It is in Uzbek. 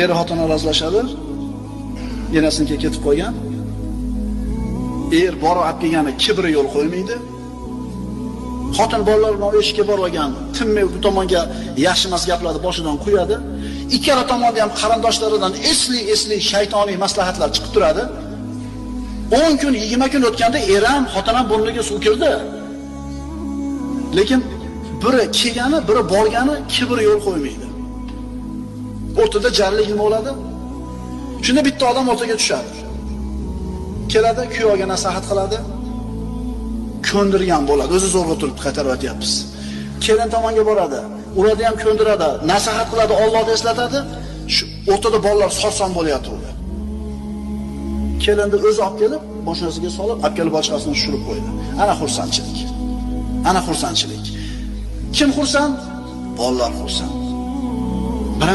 Er xotin rozlashadi. Enasinikiga ketib qo'ygan. Er borib olib kelgani kibri yo'l qo'ymaydi. Xotin bolalar bilan eshikka borib olgan, tinmay bu tomonga yaxshimas gaplarni boshidan quyadi. Ikkala tomonda ham qarindoshlaridan esli shaytoniy maslahatlar chiqib turadi. 10 kun, 20 kun o'tganda er ham, xotin ham burniga suv kirdi. Lekin biri kelgani, biri borgani kibr yo'l qo'ymaydi. O'rtada jarlik nima bo'ladi? Shunda bitta odam o'rtaga tushadi. Keladi, kuyovga nasihat qiladi. Ko'ndirgan bo'ladi. O'zi zo'rg'a turib qaytarib o'tyapmiz. Kelin tomonga boradi. Ularni ham ko'ndiradi, nasihat qiladi, Allohni eslatadi. Shu o'rtada bolalar sarson bo'layotdi. Kelinni o'zi olib kelib, boshasiga solib, olib kelib boshqasini tushirib qo'ydi. Ana xursandchilik. Ana xursandchilik. Kim xursand? Bolalar xursand.